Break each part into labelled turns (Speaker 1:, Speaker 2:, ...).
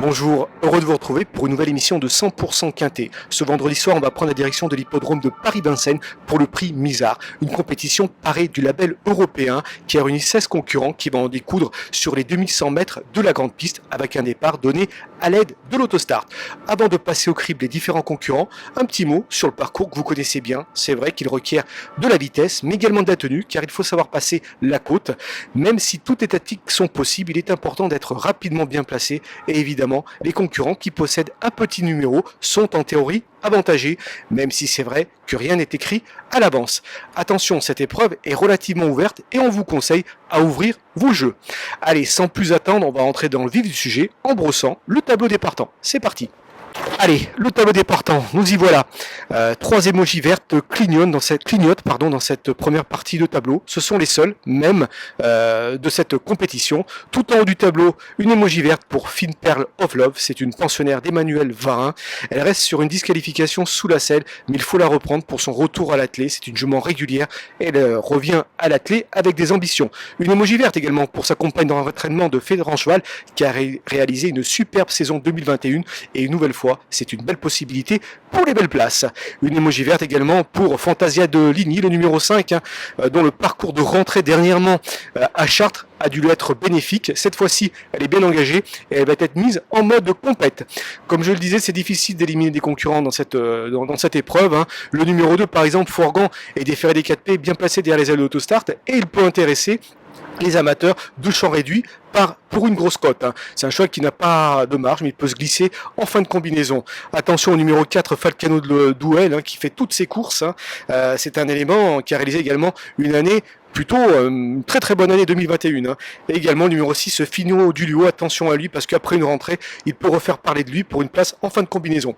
Speaker 1: Bonjour, heureux de vous retrouver pour une nouvelle émission de 100% Quintet. Ce vendredi soir, on va prendre la direction de l'hippodrome de Paris-Vincennes pour le prix Misard, une compétition parée du label européen qui a réuni 16 concurrents qui vont en découdre sur les 2100 mètres de la grande piste avec un départ donné à l'aide de l'autostart. Avant de passer au crible des différents concurrents, un petit mot sur le parcours que vous connaissez bien. C'est vrai qu'il requiert de la vitesse, mais également de la tenue, car il faut savoir passer la côte. Même si toutes les tactiques sont possibles, il est important d'être rapidement bien placé et évidemment, les concurrents qui possèdent un petit numéro sont en théorie avantagés, même si c'est vrai que rien n'est écrit à l'avance. Attention, cette épreuve est relativement ouverte et on vous conseille à ouvrir vos jeux. Allez, sans plus attendre, on va entrer dans le vif du sujet en brossant le tableau des partants. C'est parti. Allez, le tableau des partants, nous y voilà. Trois émojis vertes clignotent dans cette première partie de tableau. Ce sont les seuls, même, de cette compétition. Tout en haut du tableau, une émoji verte pour Fine Pearl of Love. C'est une pensionnaire d'Emmanuel Varin. Elle reste sur une disqualification sous la selle, mais il faut la reprendre pour son retour à l'attelé. C'est une jument régulière. Elle revient à l'attelé avec des ambitions. Une émoji verte également pour sa compagne dans un entraînement de Fédéran Cheval qui a réalisé une superbe saison 2021 et une nouvelle fois, c'est une belle possibilité pour les belles places. Une émoji verte également pour Fantasia de Ligny, le numéro 5, dont le parcours de rentrée dernièrement à Chartres a dû lui être bénéfique. Cette fois-ci, elle est bien engagée et elle va être mise en mode compète. Comme je le disais, c'est difficile d'éliminer des concurrents dans cette épreuve. Le numéro 2, par exemple, Forgan, est déféré des 4P, bien placé derrière les ailes de l'autostart et il peut intéresser les amateurs de champ réduit pour une grosse cote. C'est un cheval qui n'a pas de marge, mais il peut se glisser en fin de combinaison. Attention au numéro 4, Falcano de Douel, qui fait toutes ses courses. C'est un élément qui a réalisé également une année plutôt une très très bonne année 2021. Et également le numéro 6, Fino Dulio, attention à lui parce qu'après une rentrée, il peut refaire parler de lui pour une place en fin de combinaison.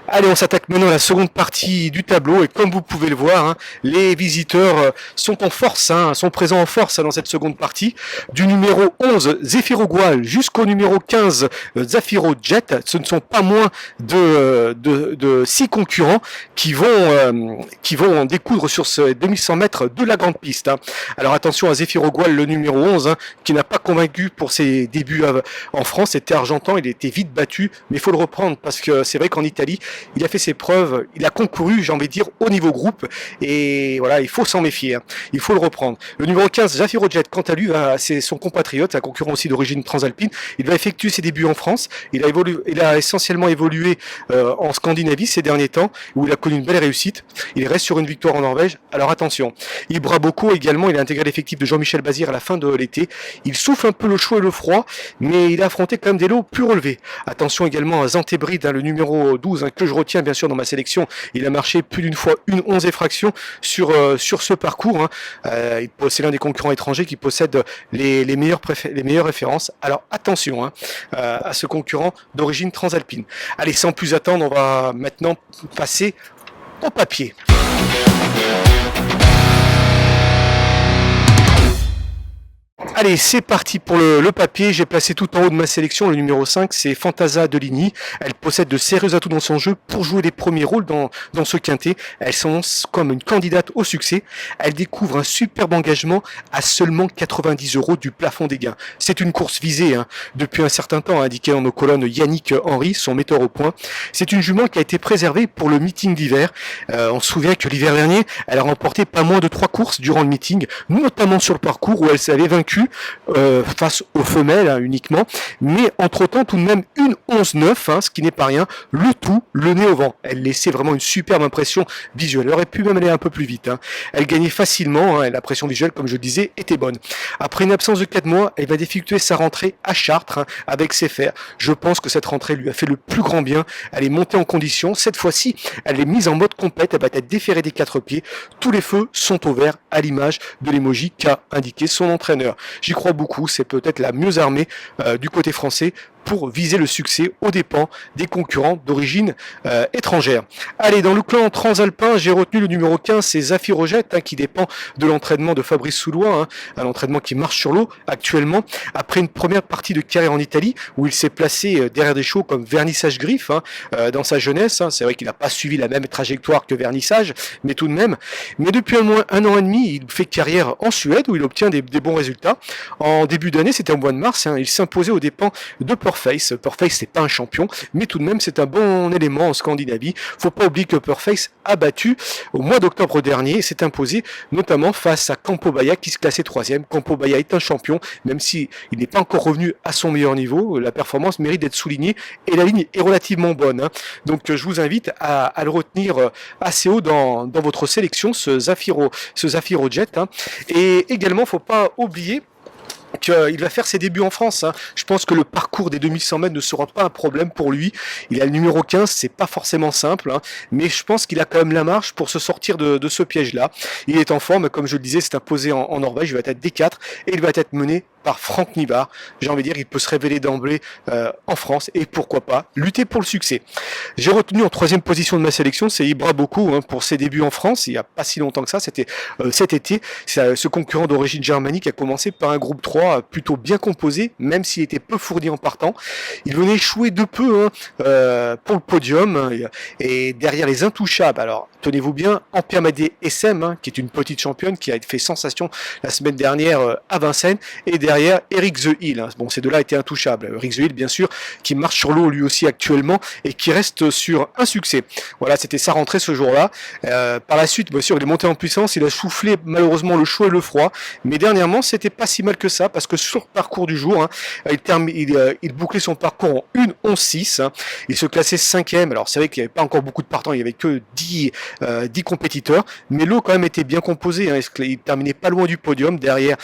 Speaker 1: Allez, on s'attaque maintenant à la seconde partie du tableau et comme vous pouvez le voir, les visiteurs sont en force, sont présents en force dans cette seconde partie. Du numéro 11, Zefiro Gual, jusqu'au numéro 15, Zafiro Jet, ce ne sont pas moins de 6 concurrents qui vont en découdre sur ce 2100 mètres de la grande piste. Alors attention à Zefiro Gual, le numéro 11, qui n'a pas convaincu pour ses débuts en France, c'était argentan, il était vite battu, mais il faut le reprendre parce que c'est vrai qu'en Italie, il a fait ses preuves, il a concouru, j'ai envie de dire, au niveau groupe, et voilà, il faut s'en méfier, il faut le reprendre. Le numéro 15, Zafiro Jet, quant à lui, c'est son compatriote, un concurrent aussi d'origine transalpine, il va effectuer ses débuts en France, il a essentiellement évolué en Scandinavie ces derniers temps, où il a connu une belle réussite, il reste sur une victoire en Norvège, alors attention. Ibra Bocco également, il a intégré l'effectif de Jean-Michel Bazir à la fin de l'été, il souffle un peu le chaud et le froid, mais il a affronté quand même des lots plus relevés. Attention également à Zantébride, le numéro 12, que je retiens bien sûr dans ma sélection, il a marché plus d'une fois une 11 effraction sur ce parcours. C'est l'un des concurrents étrangers qui possède les meilleures références. Alors attention à ce concurrent d'origine transalpine. Allez, sans plus attendre, on va maintenant passer au papier. Allez, c'est parti pour le papier. J'ai placé tout en haut de ma sélection le numéro 5, c'est Fantasia de Ligny. Elle possède de sérieux atouts dans son jeu pour jouer les premiers rôles dans ce quintet. Elle s'annonce comme une candidate au succès. Elle découvre un superbe engagement à seulement 90 € du plafond des gains. C'est une course visée depuis un certain temps, indiqué dans nos colonnes Yannick Henry, son metteur au point. C'est une jument qui a été préservée pour le meeting d'hiver. On se souvient que l'hiver dernier, elle a remporté pas moins de 3 courses durant le meeting, notamment sur le parcours où elle s'avait vaincue face aux femelles uniquement, mais entre-temps tout de même une 11-9, ce qui n'est pas rien, le tout, le nez au vent. Elle laissait vraiment une superbe impression visuelle, elle aurait pu même aller un peu plus vite. Elle gagnait facilement, la pression visuelle, comme je le disais, était bonne. Après une absence de 4 mois, elle va effectuer sa rentrée à Chartres avec ses fers. Je pense que cette rentrée lui a fait le plus grand bien, elle est montée en condition, cette fois-ci, elle est mise en mode compète, elle va être déférée des 4 pieds, tous les feux sont au vert à l'image de l'émoji qu'a indiqué son entraîneur. J'y crois beaucoup, c'est peut-être la mieux armée du côté français pour viser le succès aux dépens des concurrents d'origine étrangère. Allez, dans le clan transalpin, j'ai retenu le numéro 15, c'est Zafiro Jet, qui dépend de l'entraînement de Fabrice Soulois, un entraînement qui marche sur l'eau actuellement, après une première partie de carrière en Italie, où il s'est placé derrière des chevaux comme Vernissage Griffe, dans sa jeunesse. C'est vrai qu'il n'a pas suivi la même trajectoire que Vernissage, mais tout de même. Mais depuis au moins 1 an et demi, il fait carrière en Suède, où il obtient des bons résultats. En début d'année, c'était au mois de mars, il s'imposait aux dépens de Purface. Purface, c'est pas un champion, mais tout de même, c'est un bon élément en Scandinavie. Faut pas oublier que Purface a battu au mois d'octobre dernier et s'est imposé notamment face à Campo Bahia qui se classait 3e. Campo Bahia est un champion, même si il n'est pas encore revenu à son meilleur niveau. La performance mérite d'être soulignée et la ligne est relativement bonne. Donc je vous invite à le retenir assez haut dans votre sélection, ce Zafiro Jet. Et également, faut pas oublier qu'il va faire ses débuts en France. Je pense que le parcours des 2100 mètres ne sera pas un problème pour lui. Il a le numéro 15, c'est pas forcément simple, mais je pense qu'il a quand même la marge pour se sortir de ce piège-là. Il est en forme, comme je le disais, c'est imposé en Norvège, il va être D4 et il va être mené par Franck Nivard. J'ai envie de dire, il peut se révéler d'emblée en France et pourquoi pas lutter pour le succès. J'ai retenu en 3e position de ma sélection, c'est Ibra Bocco pour ses débuts en France. Il n'y a pas si longtemps que ça, c'était cet été. C'est ce concurrent d'origine germanique qui a commencé par un groupe 3 plutôt bien composé, même s'il était peu fourni en partant. Il venait échouer de peu pour le podium et derrière les intouchables. Alors tenez-vous bien, Ampère-Madé SM, qui est une petite championne qui a fait sensation la semaine dernière à Vincennes, et derrière Eric The Hill. Bon, ces deux-là étaient intouchables. Eric The Hill, bien sûr, qui marche sur l'eau lui aussi actuellement et qui reste sur un succès. Voilà, c'était sa rentrée ce jour-là. Par la suite, bien sûr, il est monté en puissance, il a soufflé malheureusement le chaud et le froid, mais dernièrement, c'était pas si mal que ça, parce que sur le parcours du jour, il bouclait son parcours en 1:11.6. Il se classait 5e. Alors c'est vrai qu'il n'y avait pas encore beaucoup de partants, il n'y avait que 10 compétiteurs, mais l'eau quand même était bien composée. Il terminait pas loin du podium, derrière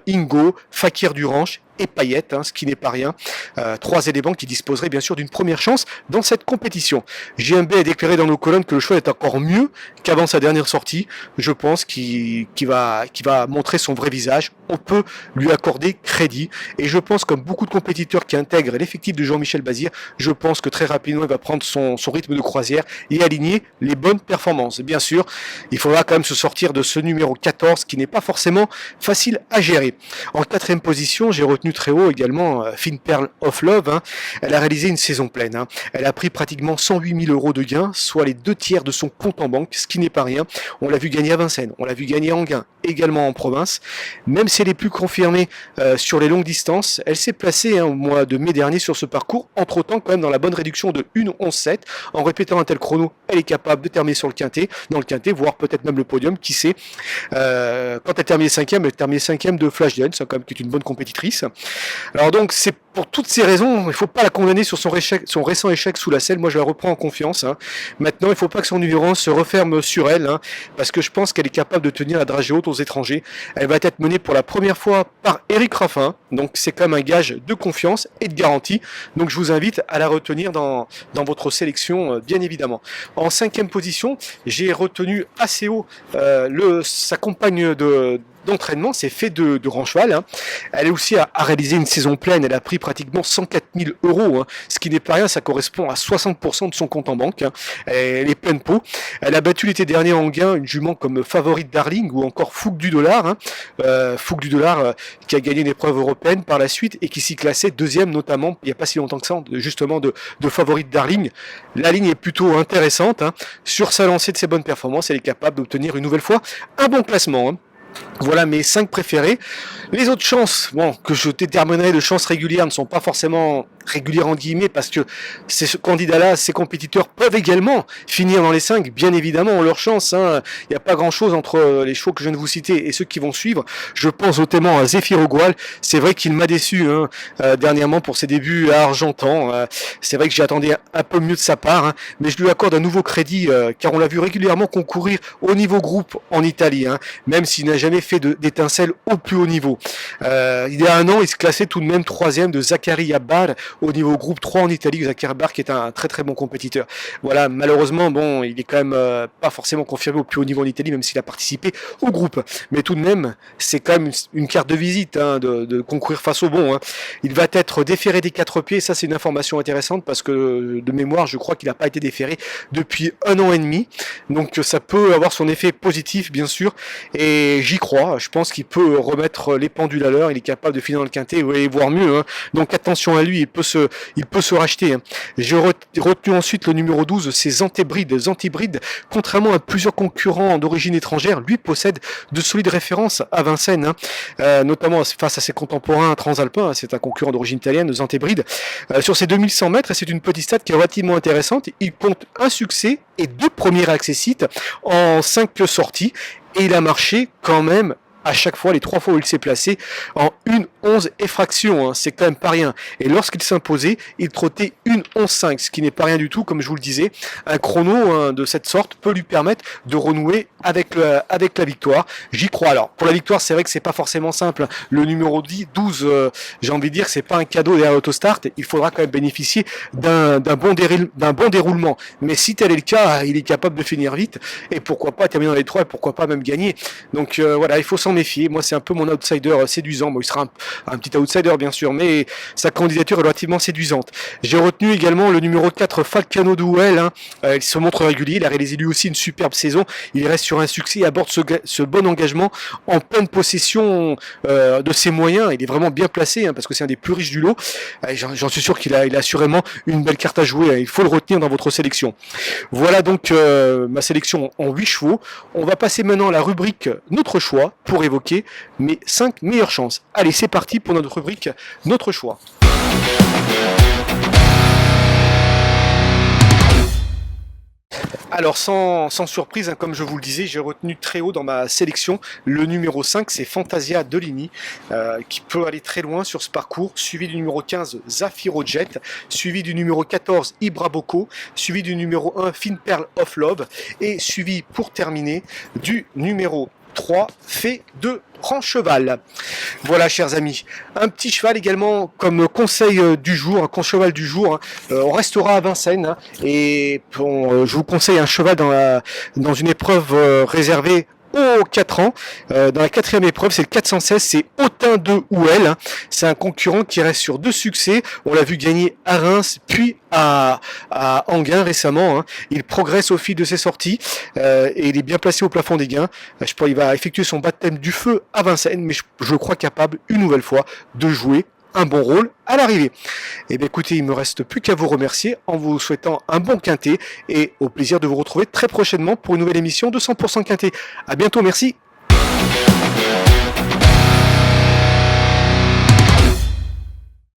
Speaker 1: Ingo, Fakir Duranche et Payet, ce qui n'est pas rien. 3 éléments qui disposeraient bien sûr d'une première chance dans cette compétition. JMB a déclaré dans nos colonnes que le choix est encore mieux qu'avant sa dernière sortie. Je pense qu'il va montrer son vrai visage. On peut lui accorder crédit. Et je pense, comme beaucoup de compétiteurs qui intègrent l'effectif de Jean-Michel Bazir, je pense que très rapidement il va prendre son rythme de croisière et aligner les bonnes performances. Bien sûr, il faudra quand même se sortir de ce numéro 14 qui n'est pas forcément facile à gérer. En 4e position, j'ai retenu très haut également Fine Pearl of Love. Elle a réalisé une saison pleine. Elle a pris pratiquement 108 000 euros de gains, soit les 2/3 de son compte en banque, ce qui n'est pas rien. On l'a vu gagner à Vincennes, on l'a vu gagner en Gain, également en province. Même si elle est plus confirmée sur les longues distances, elle s'est placée au mois de mai dernier sur ce parcours, entre-temps quand même dans la bonne réduction de 1:11.7. En répétant un tel chrono, elle est capable de terminer dans le quintet, voire peut-être même le podium, qui sait. Quand elle termine 5e, elle termine 5e de Flashdance, quand même, qui est une bonne compétitrice. Alors donc c'est pour toutes ces raisons, il ne faut pas la condamner sur son récent échec sous la selle. Moi je la reprends en confiance. Maintenant il ne faut pas que son numéro 1 se referme sur elle, parce que je pense qu'elle est capable de tenir la dragée haute aux étrangers. Elle va être menée pour la première fois par Eric Raffin, donc c'est quand même un gage de confiance et de garantie. Donc je vous invite à la retenir dans votre sélection, bien évidemment. En 5e position, j'ai retenu assez haut sa compagne d'entraînement, c'est fait de Rancheval. Elle est aussi à réaliser une saison pleine. Elle a pris pratiquement 104 000 euros, ce qui n'est pas rien. Ça correspond à 60% de son compte en banque. Elle est pleine pot. Elle a battu l'été dernier en Gain une jument comme Favorite Darling ou encore Fougue du Dollar. Fougue du Dollar qui a gagné une épreuve européenne par la suite et qui s'y classait 2e notamment il n'y a pas si longtemps que ça, justement de Favorite Darling. La ligne est plutôt intéressante. Sur sa lancée de ses bonnes performances, elle est capable d'obtenir une nouvelle fois un bon classement. Voilà mes 5 préférés. Les autres chances, que je déterminerai de chances régulières, ne sont pas forcément régulières en guillemets, parce que ces candidats-là, ces compétiteurs peuvent également finir dans les 5, bien évidemment, ont leur chance. Il n'y a pas grand-chose entre les chevaux que je viens de vous citer et ceux qui vont suivre. Je pense notamment à Zéphyr Ogoal. C'est vrai qu'il m'a déçu dernièrement pour ses débuts à Argentan. C'est vrai que j'attendais un peu mieux de sa part, mais je lui accorde un nouveau crédit, car on l'a vu régulièrement concourir au niveau groupe en Italie, même s'il n'a jamais fait d'étincelles au plus haut niveau. Il y a un an, il se classait tout de même 3e de Zachary Abbar au niveau groupe 3 en Italie. Zachary Abbar qui est un très très bon compétiteur. Voilà, malheureusement, il est quand même pas forcément confirmé au plus haut niveau en Italie, même s'il a participé au groupe. Mais tout de même, c'est quand même une carte de visite de concourir face au bon. Il va être déféré des 4 pieds. Ça, c'est une information intéressante parce que de mémoire, je crois qu'il n'a pas été déféré depuis 1 an et demi. Donc ça peut avoir son effet positif, bien sûr. Et j'y crois. Je pense qu'il peut remettre les pendules à l'heure. Il est capable de finir dans le quintet, voire mieux. Donc attention à lui. Il il peut se racheter. Hein. J'ai retenu ensuite le numéro 12, c'est Zantébride. Zantébride, contrairement à plusieurs concurrents d'origine étrangère, lui possède de solides références à Vincennes, hein. Notamment face à ses contemporains transalpins. C'est un concurrent d'origine italienne, Zantébride. Sur ses 2100 mètres, et c'est une petite stat qui est relativement intéressante, il compte un succès et 2 premiers accessites en 5 sorties, et il a marché quand même à chaque fois, les 3 fois où il s'est placé, en 1,11 et fraction, hein, c'est quand même pas rien. Et lorsqu'il s'imposait, il trottait 1,11,5, ce qui n'est pas rien du tout, comme je vous le disais. Un chrono, hein, de cette sorte peut lui permettre de renouer avec la victoire. J'y crois. Alors, pour la victoire, c'est vrai que c'est pas forcément simple. Le numéro 12, j'ai envie de dire, c'est pas un cadeau derrière l'autostart. Il faudra quand même bénéficier d'un bon déroulement. Mais si tel est le cas, il est capable de finir vite, et pourquoi pas terminer dans les 3, et pourquoi pas même gagner. Donc voilà, il faut s'en méfier. Moi, c'est un peu mon outsider séduisant. Bon, il sera un petit outsider, bien sûr, mais sa candidature est relativement séduisante. J'ai retenu également le numéro 4, Falcano Duel. Hein. Il se montre régulier. Il a réalisé lui aussi une superbe saison. Il reste sur un succès. Il aborde ce bon engagement en pleine possession de ses moyens. Il est vraiment bien placé, hein, parce que c'est un des plus riches du lot. J'en suis sûr qu'il a assurément une belle carte à jouer. Hein. Il faut le retenir dans votre sélection. Voilà donc ma sélection en 8 chevaux. On va passer maintenant à la rubrique Notre choix pour évoquer mes 5 meilleures chances. Allez, c'est parti pour notre rubrique Notre choix. Alors sans surprise, hein, comme je vous le disais, j'ai retenu très haut dans ma sélection le numéro 5, c'est Fantasia Deligny, qui peut aller très loin sur ce parcours, suivi du numéro 15, Zafiro Jet, suivi du numéro 14, Ibra Boko, suivi du numéro 1, Fine Pearl of Love, et suivi pour terminer du numéro 3, Fait de Rancheval. Voilà, chers amis. Un petit cheval également comme conseil du jour, un cheval du jour. Hein. On restera à Vincennes, hein, et je vous conseille un cheval dans une épreuve réservée aux 4 ans. Dans la 4e épreuve, c'est le 416, c'est Autun de Houel. Hein. C'est un concurrent qui reste sur 2 succès. On l'a vu gagner à Reims, puis à Enghien récemment. Hein. Il progresse au fil de ses sorties, et il est bien placé au plafond des gains. Il va effectuer son baptême du feu à Vincennes, mais je crois capable, une nouvelle fois, de jouer un bon rôle à l'arrivée. Et bien écoutez, il me reste plus qu'à vous remercier en vous souhaitant un bon quintet, et au plaisir de vous retrouver très prochainement pour une nouvelle émission de 100% quintet. À bientôt, merci.